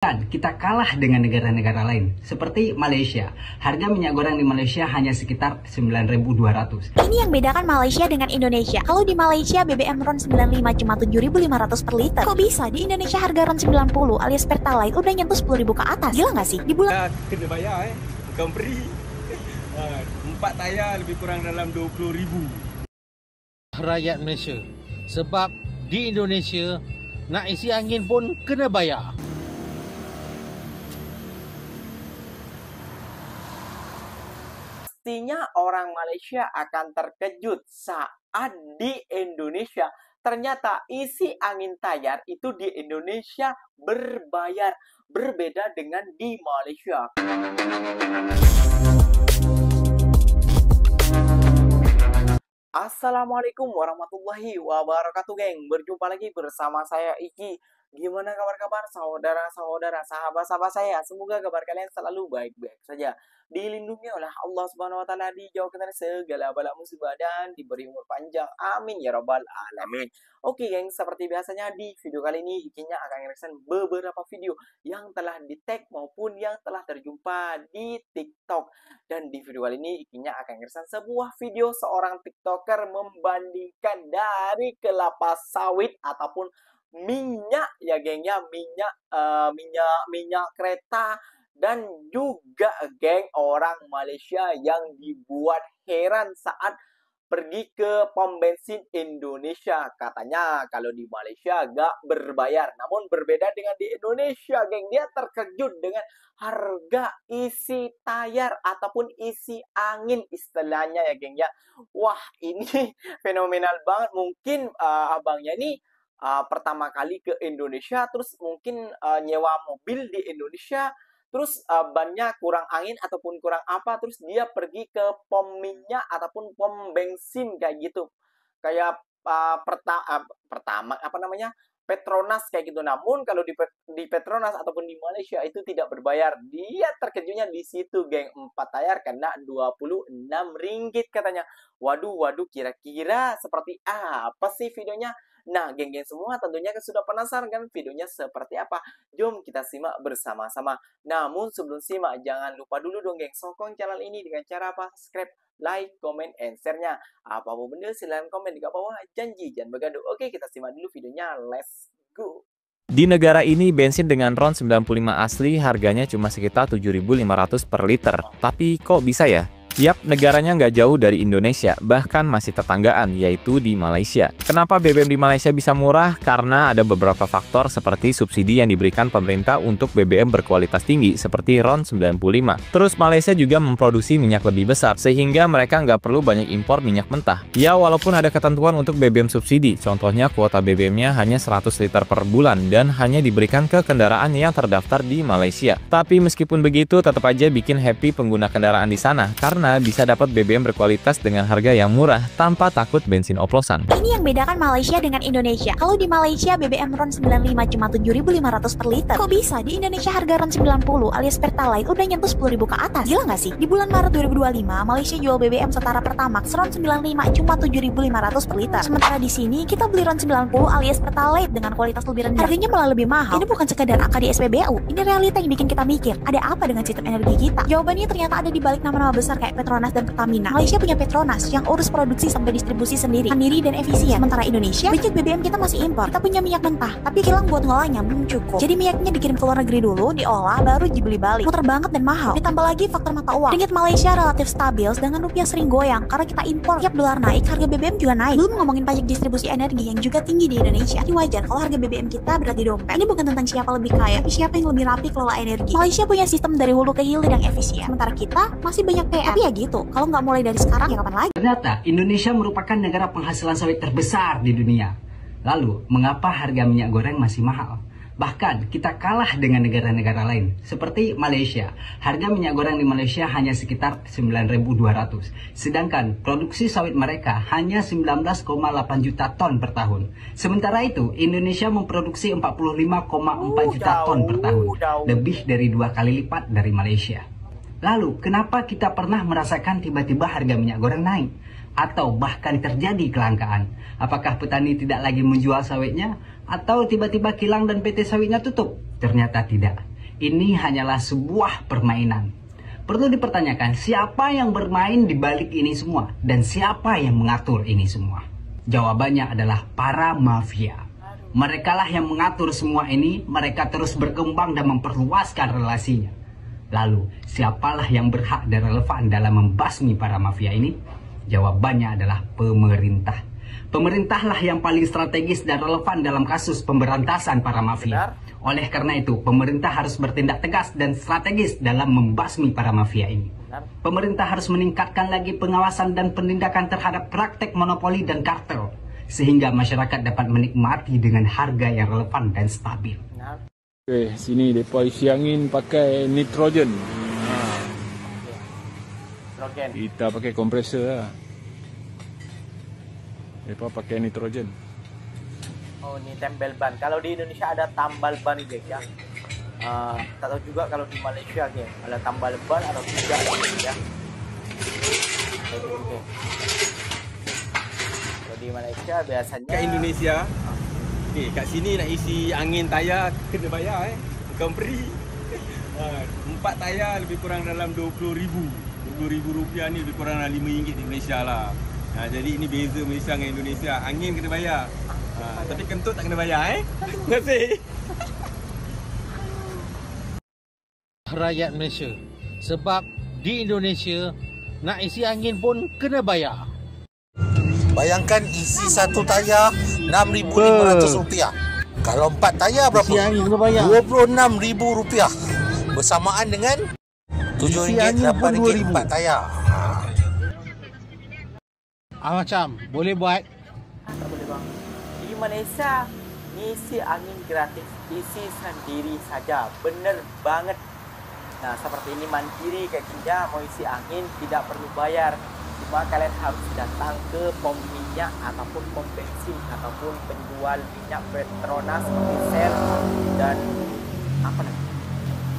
Kita kalah dengan negara-negara lain, seperti Malaysia. Harga minyak goreng di Malaysia hanya sekitar 9.200. Ini yang bedakan Malaysia dengan Indonesia. Kalau di Malaysia BBM RON 95 cuma 7.500 per liter. Kok bisa di Indonesia harga RON 90 alias Pertalite udah nyentuh 10.000 ke atas? Gila nggak sih? Di bulan kena bayar bukan free. 4 tayar lebih kurang dalam 20.000. Rakyat Malaysia. Sebab di Indonesia nak isi angin pun kena bayar. Pastinya orang Malaysia akan terkejut saat di Indonesia ternyata isi angin tayar itu di Indonesia berbayar, berbeda dengan di Malaysia. Assalamualaikum warahmatullahi wabarakatuh, geng. Berjumpa lagi bersama saya Iki. Gimana kabar-kabar saudara-saudara, sahabat-sahabat saya? Semoga kabar kalian selalu baik-baik saja. Dilindungi oleh Allah Subhanahu wa taala, dijauhkan dari segala bala musibah dan diberi umur panjang. Amin ya rabbal alamin. Oke, geng, seperti biasanya di video kali ini Ikinya akan nge-reaction beberapa video yang telah di-tag maupun yang telah terjumpa di TikTok. Dan di video kali ini Ikinya akan nge-reaction sebuah video seorang TikToker membandingkan dari kelapa sawit ataupun minyak ya geng ya, minyak kereta dan juga geng orang Malaysia yang dibuat heran saat pergi ke pom bensin Indonesia. Katanya kalau di Malaysia gak berbayar, namun berbeda dengan di Indonesia, geng. Dia terkejut dengan harga isi tayar ataupun isi angin istilahnya ya, geng ya. Wah, ini fenomenal banget. Mungkin abangnya ini pertama kali ke Indonesia, terus mungkin nyewa mobil di Indonesia, terus bannya kurang angin ataupun kurang apa, terus dia pergi ke pom minyak ataupun pom bensin kayak gitu, kayak pertama apa namanya Petronas kayak gitu. Namun kalau di Petronas ataupun di Malaysia itu tidak berbayar. Dia terkejutnya di situ, geng. 4 tayar kena 26 ringgit katanya. Waduh, kira-kira seperti apa sih videonya? Nah, geng-geng semua tentunya kan sudah penasaran kan videonya seperti apa? Jom kita simak bersama-sama. Namun sebelum simak, jangan lupa dulu dong, geng, sokong channel ini dengan cara apa? Subscribe, like, comment, and share-nya. Apapun benda silahkan komen di bawah. Janji jangan bergaduh. Oke, kita simak dulu videonya. Let's go. Di negara ini bensin dengan RON 95 asli harganya cuma sekitar 7.500 per liter. Tapi kok bisa ya? Yap, negaranya nggak jauh dari Indonesia, bahkan masih tetanggaan, yaitu di Malaysia. Kenapa BBM di Malaysia bisa murah? Karena ada beberapa faktor seperti subsidi yang diberikan pemerintah untuk BBM berkualitas tinggi, seperti RON 95. Terus Malaysia juga memproduksi minyak lebih besar, sehingga mereka nggak perlu banyak impor minyak mentah. Ya, walaupun ada ketentuan untuk BBM subsidi, contohnya kuota BBM-nya hanya 100 liter per bulan, dan hanya diberikan ke kendaraan yang terdaftar di Malaysia. Tapi meskipun begitu, tetap aja bikin happy pengguna kendaraan di sana, karena bisa dapat BBM berkualitas dengan harga yang murah tanpa takut bensin oplosan. Ini yang bedakan Malaysia dengan Indonesia. Kalau di Malaysia BBM RON 95 cuma 7.500 per liter. Kok bisa di Indonesia harga RON 90 alias Pertalite udah nyentuh 10.000 ke atas? Gila nggak sih? Di bulan Maret 2025 Malaysia jual BBM setara Pertamax RON 95 cuma 7.500 per liter. Sementara di sini kita beli RON 90 alias Pertalite dengan kualitas lebih rendah. Harganya malah lebih mahal. Ini bukan sekedar angka di SPBU. Ini realita yang bikin kita mikir, ada apa dengan sistem energi kita? Jawabannya ternyata ada di balik nama-nama besar kayak Petronas dan Pertamina. Malaysia punya Petronas yang urus produksi sampai distribusi sendiri, mandiri dan efisien. Sementara Indonesia, budget BBM kita masih impor. Kita punya minyak mentah, tapi kilang buat ngolahnya belum cukup. Jadi minyaknya dikirim ke luar negeri dulu, diolah, baru dibeli balik. Muter banget dan mahal. Ditambah lagi faktor mata uang. Ringgit Malaysia relatif stabil, sedangkan rupiah sering goyang karena kita impor. Tiap dolar naik, harga BBM juga naik. Belum ngomongin pajak distribusi energi yang juga tinggi di Indonesia. Ini wajar kalau harga BBM kita berat di dompet. Ini bukan tentang siapa lebih kaya, tapi siapa yang lebih rapi kelola energi. Malaysia punya sistem dari hulu ke hilir yang efisien. Sementara kita masih banyak PR. Tapi ya gitu, kalau nggak mulai dari sekarang ya kapan lagi? Ternyata Indonesia merupakan negara penghasilan sawit terbesar di dunia. Lalu, mengapa harga minyak goreng masih mahal? Bahkan kita kalah dengan negara-negara lain, seperti Malaysia. Harga minyak goreng di Malaysia hanya sekitar 9.200. Sedangkan produksi sawit mereka hanya 19,8 juta ton per tahun. Sementara itu, Indonesia memproduksi 45,4 juta ton per tahun. Lebih dari 2 kali lipat dari Malaysia. Lalu, kenapa kita pernah merasakan tiba-tiba harga minyak goreng naik? Atau bahkan terjadi kelangkaan? Apakah petani tidak lagi menjual sawitnya? Atau tiba-tiba kilang dan PT sawitnya tutup? Ternyata tidak. ini hanyalah sebuah permainan. Perlu dipertanyakan siapa yang bermain di balik ini semua dan siapa yang mengatur ini semua. Jawabannya adalah para mafia. Merekalah yang mengatur semua ini, mereka terus berkembang dan memperluaskan relasinya. Lalu, siapalah yang berhak dan relevan dalam membasmi para mafia ini? Jawabannya adalah pemerintah. Pemerintahlah yang paling strategis dan relevan dalam kasus pemberantasan para mafia. Oleh karena itu, pemerintah harus bertindak tegas dan strategis dalam membasmi para mafia ini. Pemerintah harus meningkatkan lagi pengawasan dan penindakan terhadap praktek monopoli dan kartel, sehingga masyarakat dapat menikmati dengan harga yang relevan dan stabil. Oke, sini depa isi angin pakai nitrogen. Kita pakai kompresor lah. Depa pakai nitrogen. Oh, ini tempel ban. Kalau di Indonesia ada tambal ban guys ya. Tak tahu juga kalau di Malaysia guys ada tambal ban atau tidak ya. Oke. Di Malaysia biasanya Kat Indonesia, kat sini nak isi angin tayar kena bayar bukan free. 4 tayar lebih kurang dalam 20,000. 20,000 rupiah ni lebih kurang dalam RM5 di Malaysia lah. Jadi ini beza Malaysia dengan Indonesia. Angin kena bayar. Tapi kentut tak kena bayar Terima kasih. Rakyat Malaysia. Sebab di Indonesia nak isi angin pun kena bayar. Bayangkan isi satu tayar RM6,500. Kalau 4 tayar berapa? RM26,000. Bersamaan dengan RM7, RM8 4 tayar. Macam boleh buat. tak boleh bang. Di Malaysia ngisi angin gratis, isi sendiri saja. Bener banget. Nah, seperti ini mandiri kayak kita mau isi angin tidak perlu bayar. Cuma kalian harus datang ke pom minyak ataupun pom bensin ataupun penjual minyak Petronas seperti Shell dan apa lagi?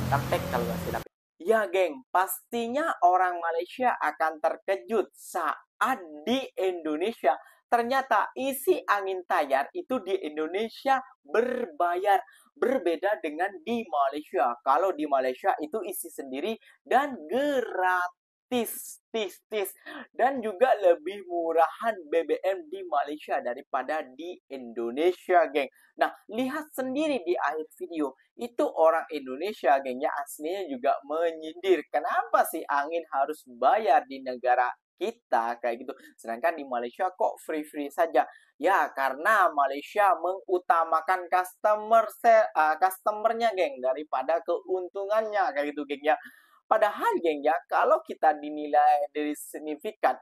Tamtek kalau nggak silap. Ya geng, pastinya orang Malaysia akan terkejut saat di Indonesia ternyata isi angin tayar itu di Indonesia berbayar. Berbeda dengan di Malaysia. Kalau di Malaysia itu isi sendiri dan gratis. Dan juga lebih murahan BBM di Malaysia daripada di Indonesia, geng. Nah, lihat sendiri di akhir video. Itu orang Indonesia, geng, ya aslinya juga menyindir. Kenapa sih angin harus bayar di negara kita kayak gitu? Sedangkan di Malaysia kok free-free saja. Ya, karena Malaysia mengutamakan customernya, geng, daripada keuntungannya kayak gitu, geng, ya. Padahal geng ya, kalau kita dinilai dari signifikan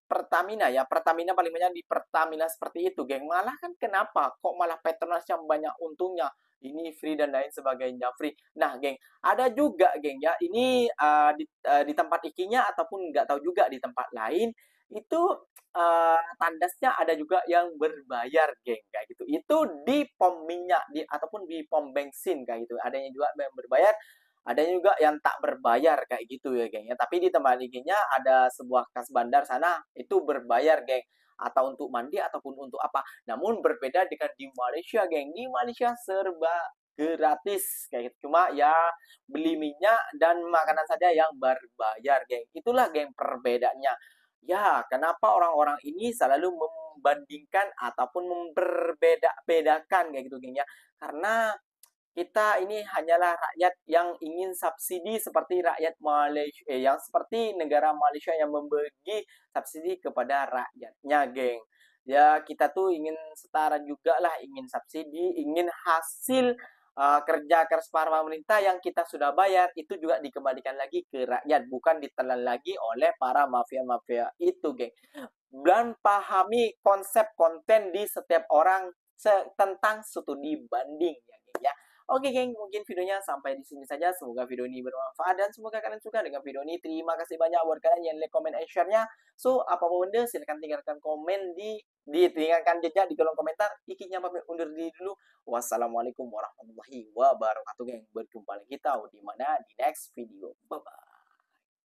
Pertamina ya, Pertamina paling banyak di Pertamina seperti itu geng. Malah kan kenapa kok malah Petronas yang banyak untungnya? Ini free dan lain sebagainya free. Nah geng, ada juga geng ya, ini di tempat ikinya ataupun nggak tahu juga di tempat lain itu tandasnya ada juga yang berbayar geng kayak gitu. Itu di pom minyak ataupun di pom bensin kayak gitu. Adanya juga yang berbayar. Ada juga yang tak berbayar kayak gitu ya geng ya. Tapi di tempat liginya ada sebuah kas bandar sana itu berbayar geng. Atau untuk mandi ataupun untuk apa. Namun berbeda dengan di Malaysia geng. Di Malaysia serba gratis kayak gitu. Cuma ya beli minyak dan makanan saja yang berbayar geng. Itulah geng perbedaannya. Ya kenapa orang-orang ini selalu membandingkan ataupun memperbeda-bedakan kayak gitu geng ya. Karena kita ini hanyalah rakyat yang ingin subsidi seperti rakyat Malaysia, yang seperti negara Malaysia yang memberi subsidi kepada rakyatnya, geng. Ya, kita tuh ingin setara juga lah, ingin subsidi, ingin hasil kerja keras para pemerintah yang kita sudah bayar, itu juga dikembalikan lagi ke rakyat, bukan ditelan lagi oleh para mafia-mafia itu, geng. Dan pahami konsep konten di setiap orang tentang studi banding, ya, geng, ya. Oke geng, mungkin videonya sampai di sini saja. Semoga video ini bermanfaat dan semoga kalian suka dengan video ini. Terima kasih banyak buat kalian yang like, comment, and share-nya. So, apapun benda silahkan tinggalkan komen tinggalkan jejak di kolom komentar. Ikinya pamit undur diri dulu. Wassalamualaikum warahmatullahi wabarakatuh geng. Berjumpa lagi kita di mana di next video. Bye bye.